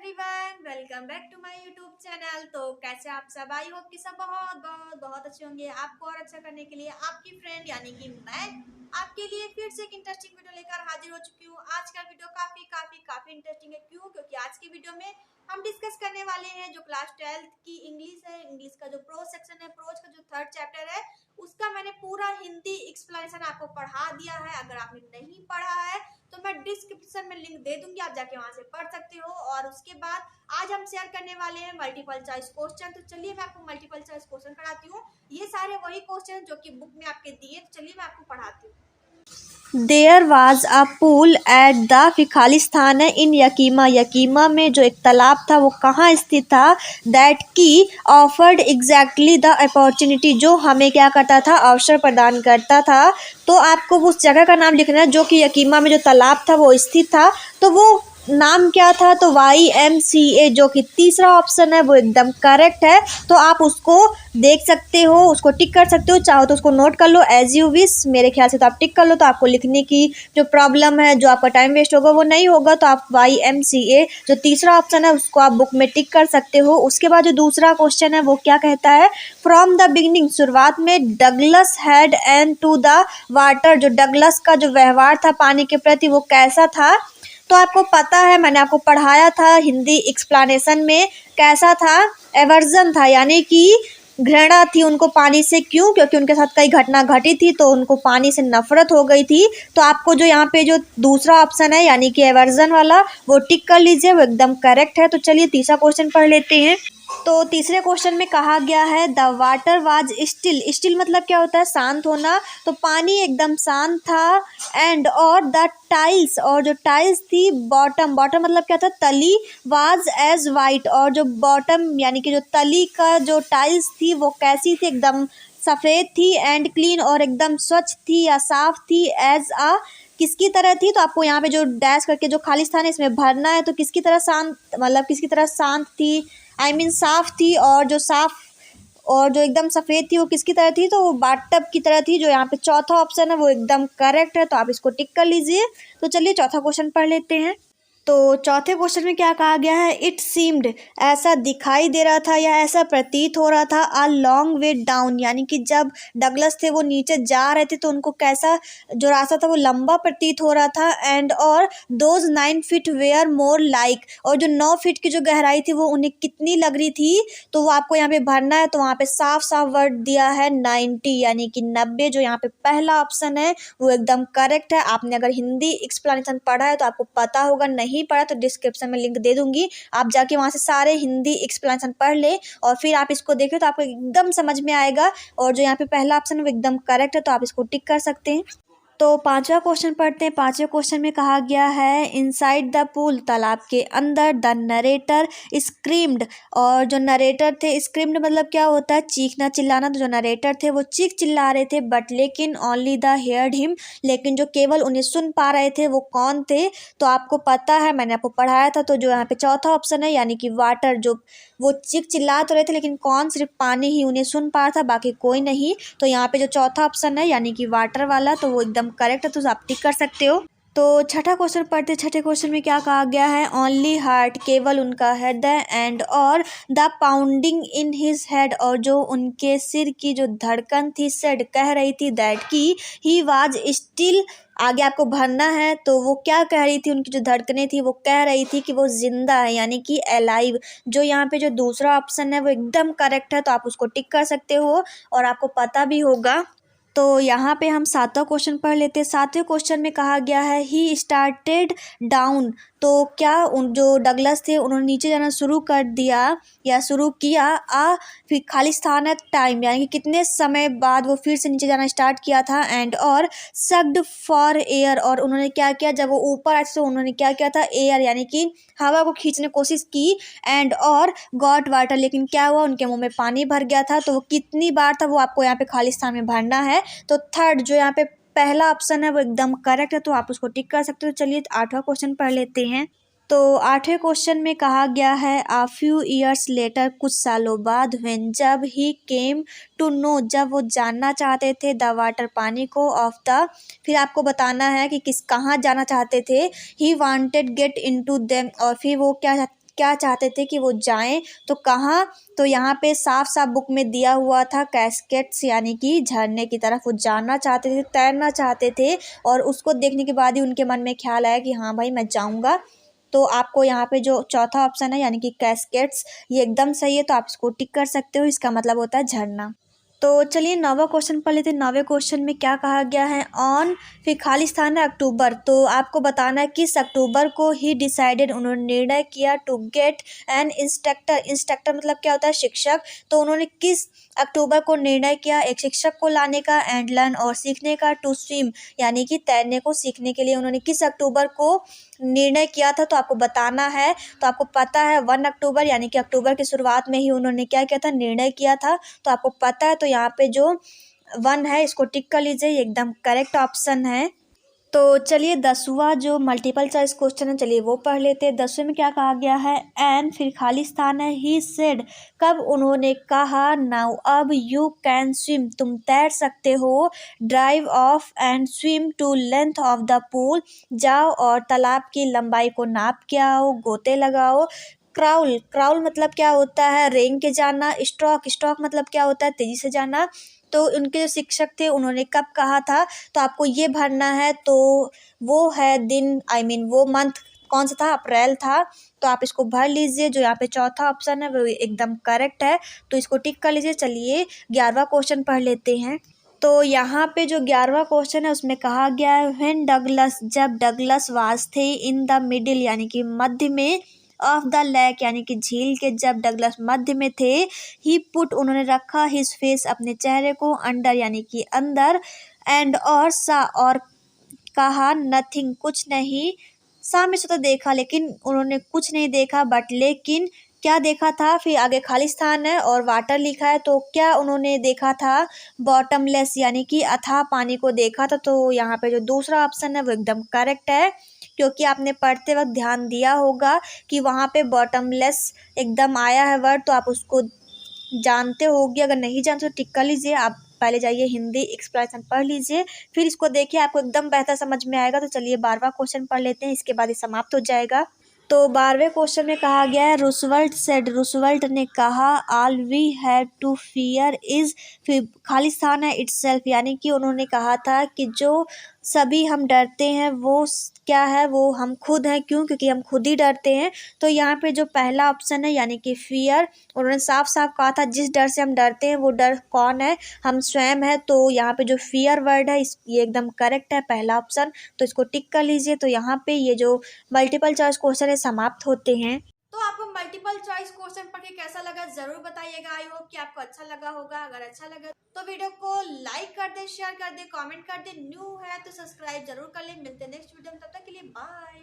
Everyone, welcome back to my YouTube channel. तो कैसे आप सब? आई होप कि सब बहुत बहुत बहुत अच्छे होंगे। आपको और अच्छा करने के लिए आपकी फ्रेंड यानी कि मैं आपके लिए फिर से एक इंटरेस्टिंग वीडियो लेकर हाजिर हो चुकी हूँ। आज का वीडियो काफी काफी काफी इंटरेस्टिंग है। क्यों? क्योंकि आज की वीडियो में हम डिस्कस करने वाले हैं जो क्लास 12th की इंग्लिश है। इंग्लिश का जो प्रोज सेक्शन है, प्रोज का जो थर्ड चैप्टर है, उसका मैंने पूरा हिंदी एक्सप्लेनेशन आपको पढ़ा दिया है। अगर आपने नहीं पढ़ा है तो मैं डिस्क्रिप्शन में लिंक दे दूंगी, आप जाके वहां से पढ़ सकते हो। और उसके बाद आज हम शेयर करने वाले हैं मल्टीपल चॉइस क्वेश्चन। तो चलिए मैं आपको मल्टीपल चॉइस क्वेश्चन कराती हूँ। ये सारे वही क्वेश्चन जो कि बुक में आपके दिए, तो चलिए मैं आपको पढ़ाती हूँ। There was a pool at the फिर खालिस्तान है इन यकीमा। यकीमा में जो एक तालाब था वो कहाँ स्थित था? दैट की ऑफर्ड एग्जैक्टली द अपॉर्चुनिटी, जो हमें क्या करता था? अवसर प्रदान करता था। तो आपको उस जगह का नाम लिखना है जो कि यकीमा में जो तालाब था वो स्थित था। तो वो नाम क्या था? तो YMCA, जो कि तीसरा ऑप्शन है वो एकदम करेक्ट है। तो आप उसको देख सकते हो, उसको टिक कर सकते हो, चाहो तो उसको नोट कर लो एज यू विश। मेरे ख्याल से तो आप टिक कर लो, तो आपको लिखने की जो प्रॉब्लम है, जो आपका टाइम वेस्ट होगा वो नहीं होगा। तो आप YMCA जो तीसरा ऑप्शन है उसको आप बुक में टिक कर सकते हो। उसके बाद जो दूसरा क्वेश्चन है वो क्या कहता है? फ्रॉम द बिगिनिंग, शुरुआत में Douglas had and to the water, जो डगलस का जो व्यवहार था पानी के प्रति वो कैसा था? तो आपको पता है, मैंने आपको पढ़ाया था हिंदी एक्सप्लेनेशन में। कैसा था? एवर्जन था, यानी कि घृणा थी उनको पानी से। क्यों? क्योंकि उनके साथ कई घटना घटी थी तो उनको पानी से नफरत हो गई थी। तो आपको जो यहाँ पे जो दूसरा ऑप्शन है यानी कि एवर्जन वाला, वो टिक कर लीजिए, वो एकदम करेक्ट है। तो चलिए तीसरा क्वेश्चन पढ़ लेते हैं। तो तीसरे क्वेश्चन में कहा गया है the water was still. Still मतलब क्या होता है? शांत होना। तो पानी एकदम शांत था। एंड और द टाइल्स, और जो टाइल्स थी बॉटम, बॉटम मतलब क्या था? तली। वाज एज वाइट, और जो बॉटम यानी कि जो तली का जो टाइल्स थी वो कैसी थी? एकदम सफ़ेद थी। एंड क्लीन, और एकदम स्वच्छ थी या साफ थी। एज आ, किसकी तरह थी? तो आपको यहाँ पे जो डैश करके जो खालिस्तान है इसमें भरना है। तो किसकी तरह शांत, मतलब किसकी तरह शांत थी? आई मीन साफ थी। और जो साफ और जो एकदम सफ़ेद थी वो किसकी तरह थी? तो वो बाथटब की तरह थी। जो यहाँ पे चौथा ऑप्शन है वो एकदम करेक्ट है, तो आप इसको टिक कर लीजिए। तो चलिए चौथा क्वेश्चन पढ़ लेते हैं। तो चौथे क्वेश्चन में क्या कहा गया है? इट सीम्ड, ऐसा दिखाई दे रहा था या ऐसा प्रतीत हो रहा था। अ लॉन्ग वे डाउन, यानी कि जब डगलस थे वो नीचे जा रहे थे तो उनको कैसा जो रास्ता था वो लंबा प्रतीत हो रहा था। एंड और those 9 feet were more like, और जो 9 फीट की जो गहराई थी वो उन्हें कितनी लग रही थी? तो वो आपको यहाँ पे भरना है। तो वहाँ पे साफ साफ वर्ड दिया है 90, यानी कि 90। जो यहाँ पे पहला ऑप्शन है वो एकदम करेक्ट है। आपने अगर हिंदी एक्सप्लेनेशन पढ़ा है तो आपको पता होगा, नहीं पढ़ा तो डिस्क्रिप्शन में लिंक दे दूंगी, आप जाके वहाँ से सारे हिंदी एक्सप्लेनेशन पढ़ ले और फिर आप इसको देखें तो आपको एकदम समझ में आएगा। और जो यहाँ पे पहला ऑप्शन है वो एकदम करेक्ट है, तो आप इसको टिक कर सकते हैं। तो पांचवा क्वेश्चन पढ़ते हैं। पांचवें क्वेश्चन में कहा गया है इनसाइड द पूल, तालाब के अंदर। द नरेटर स्क्रीम्ड, और जो नरेटर थे, स्क्रीम्ड मतलब क्या होता है? चीखना चिल्लाना। तो जो नरेटर थे वो चीख चिल्ला रहे थे। बट लेकिन ओनली द हेयर्ड हिम, लेकिन जो केवल उन्हें सुन पा रहे थे वो कौन थे? तो आपको पता है, मैंने आपको पढ़ाया था। तो जो यहाँ पे चौथा ऑप्शन है यानी कि वाटर, जो वो चीख चिल्ला तो रहे थे लेकिन कौन? सिर्फ पानी ही उन्हें सुन पा रहा था, बाकी कोई नहीं। तो यहाँ पे जो चौथा ऑप्शन है यानी कि वाटर वाला, तो वो एकदम करेक्ट है, तो आप टिक कर सकते हो। तो छठा क्वेश्चन पढ़ते। छठे क्वेश्चन में क्या कहा गया है? ओनली हार्ट, केवल उनका हृदय। एंड और the pounding in his head, और जो उनके सिर की जो धड़कन थी, सेड कह रही थी दैट की ही वाज स्टिल। आगे आपको भरना है। तो वो क्या कह रही थी? उनकी जो धड़कनें थी वो कह रही थी कि वो जिंदा है, यानी कि अलाइव। जो यहाँ पे जो दूसरा ऑप्शन है वो एकदम करेक्ट है, तो आप उसको टिक कर सकते हो और आपको पता भी होगा। तो यहाँ पे हम सातवां क्वेश्चन पढ़ लेते हैं। सातवें क्वेश्चन में कहा गया है ही स्टार्टेड डाउन, तो क्या उन जो डगलस थे उन्होंने नीचे जाना शुरू कर दिया या शुरू किया। फिर खालिस्तान टाइम, यानी कि कितने समय बाद वो फिर से नीचे जाना स्टार्ट किया था। एंड और सक्ड फॉर एयर, और उन्होंने क्या किया? जब वो ऊपर आए तो उन्होंने क्या किया था? एयर यानी कि हवा को खींचने की कोशिश की। एंड और गॉट वाटर, लेकिन क्या हुआ? उनके मुंह में पानी भर गया था। तो वो कितनी बार था वो आपको यहाँ पे खालिस्तान में भरना है। तो थर्ड जो यहाँ पे पहला ऑप्शन है वो एकदम करेक्ट है, तो आप उसको टिक कर सकते हो। चलिए आठवां क्वेश्चन पढ़ लेते हैं। तो आठवें क्वेश्चन में कहा गया है अ फ्यू ईयर्स लेटर, कुछ सालों बाद। व्हेन, जब ही केम टू नो, जब वो जानना चाहते थे। द वाटर, पानी को। ऑफ द, फिर आपको बताना है कि कहाँ जाना चाहते थे। He wanted get into them, और फिर वो क्या क्या चाहते थे कि वो जाएं, तो कहाँ, तो यहाँ पे साफ साफ बुक में दिया हुआ था कैस्केड्स यानी कि झरने की तरफ वो जाना चाहते थे, तैरना चाहते थे। और उसको देखने के बाद ही उनके मन में ख्याल आया कि हाँ भाई मैं जाऊँगा। तो आपको यहाँ पे जो चौथा ऑप्शन है यानी कि कैस्केड्स, ये एकदम सही है, तो आप इसको टिक कर सकते हो। इसका मतलब होता है झरना। तो चलिए 9वां क्वेश्चन पढ़ लेते हैं। 9वें क्वेश्चन में क्या कहा गया है, ऑन, फिर खाली स्थान है अक्टूबर, तो आपको बताना है किस अक्टूबर को ही डिसाइडेड, उन्होंने निर्णय किया to get an instructor. Instructor मतलब क्या होता है, शिक्षक। तो उन्होंने किस अक्टूबर को निर्णय किया एक शिक्षक को लाने का, एंड लर्न और सीखने का, टू स्विम यानी कि तैरने को सीखने के लिए उन्होंने किस अक्टूबर को निर्णय किया था, तो आपको बताना है। तो आपको पता है 1 अक्टूबर यानी कि अक्टूबर की शुरुआत में ही उन्होंने क्या किया था, निर्णय किया था। तो आपको पता है, तो यहाँ पे जो 1 है इसको टिक कर लीजिए, ये एकदम करेक्ट ऑप्शन है। तो चलिए 10वां जो मल्टीपल चॉइस क्वेश्चन है, चलिए वो पढ़ लेते हैं। 10वें में क्या कहा गया है, एन, फिर खाली स्थान है, ही सेड, कब उन्होंने कहा, नाउ अब, यू कैन स्विम, तुम तैर सकते हो, drive off and swim to length of the pool, जाओ और तालाब की लंबाई को नाप के आओ, गोते लगाओ, क्राउल, क्राउल मतलब क्या होता है, रेंग के जाना, स्ट्रोक, स्ट्रोक मतलब क्या होता है, तेजी से जाना। तो उनके जो शिक्षक थे उन्होंने कब कहा था, तो आपको ये भरना है। तो वो है दिन, वो मंथ कौन सा था, अप्रैल था। तो आप इसको भर लीजिए। जो यहाँ पे चौथा ऑप्शन है वो एकदम करेक्ट है, तो इसको टिक कर लीजिए। चलिए 11वां क्वेश्चन पढ़ लेते हैं। तो यहाँ पे जो 11वां क्वेश्चन है उसमें कहा गया है, व्हेन डगलस, जब डगलस वाज थे इन द मिडिल यानी कि मध्य में, ऑफ द लेक यानी कि झील के, जब डगलस मध्य में थे, ही पुट उन्होंने रखा, हिज फेस अपने चेहरे को, अंडर यानी कि अंदर, एंड और सा और कहा, नथिंग कुछ नहीं, सामने से तो देखा लेकिन उन्होंने कुछ नहीं देखा, बट लेकिन क्या देखा था, फिर आगे खाली स्थान है और वाटर लिखा है। तो क्या उन्होंने देखा था, बॉटमलेस यानी कि अथाह पानी को देखा था। तो यहाँ पे जो दूसरा ऑप्शन है वो एकदम करेक्ट है, क्योंकि आपने पढ़ते वक्त ध्यान दिया होगा कि वहाँ पे बॉटमलेस एकदम आया है वर्ड, तो आप उसको जानते होगे। अगर नहीं जानते तो टिक कर लीजिए। आप पहले जाइए हिंदी एक्सप्रेशन पढ़ लीजिए, फिर इसको देखिए, आपको एकदम बेहतर समझ में आएगा। तो चलिए 12वां क्वेश्चन पढ़ लेते हैं, इसके बाद ये समाप्त हो जाएगा। तो 12वें क्वेश्चन में कहा गया है, रूसवेल्ट सेड, रूसवेल्ट ने कहा, all we have to fear is, फिर खाली स्थान है, इटसेल्फ यानी कि उन्होंने कहा था कि जो सभी हम डरते हैं वो क्या है, वो हम खुद हैं। क्यों, क्योंकि हम खुद ही डरते हैं। तो यहाँ पे जो पहला ऑप्शन है यानी कि फियर, उन्होंने साफ साफ कहा था जिस डर से हम डरते हैं वो डर कौन है, हम स्वयं है। तो यहाँ पे जो फियर वर्ड है ये एकदम करेक्ट है, पहला ऑप्शन। तो इसको टिक कर लीजिए। तो यहाँ पे ये जो मल्टीपल चॉइस क्वेश्चन है समाप्त होते हैं। तो आपको मल्टीपल चॉइस क्वेश्चन पढ़ के कैसा लगा जरूर बताइएगा। आई होप कि आपको अच्छा लगा होगा। अगर अच्छा लगा तो वीडियो को लाइक कर दे, शेयर कर दे, कमेंट कर दे। न्यू है तो सब्सक्राइब जरूर कर ले। मिलते हैं नेक्स्ट वीडियो में, तब तक के लिए बाय।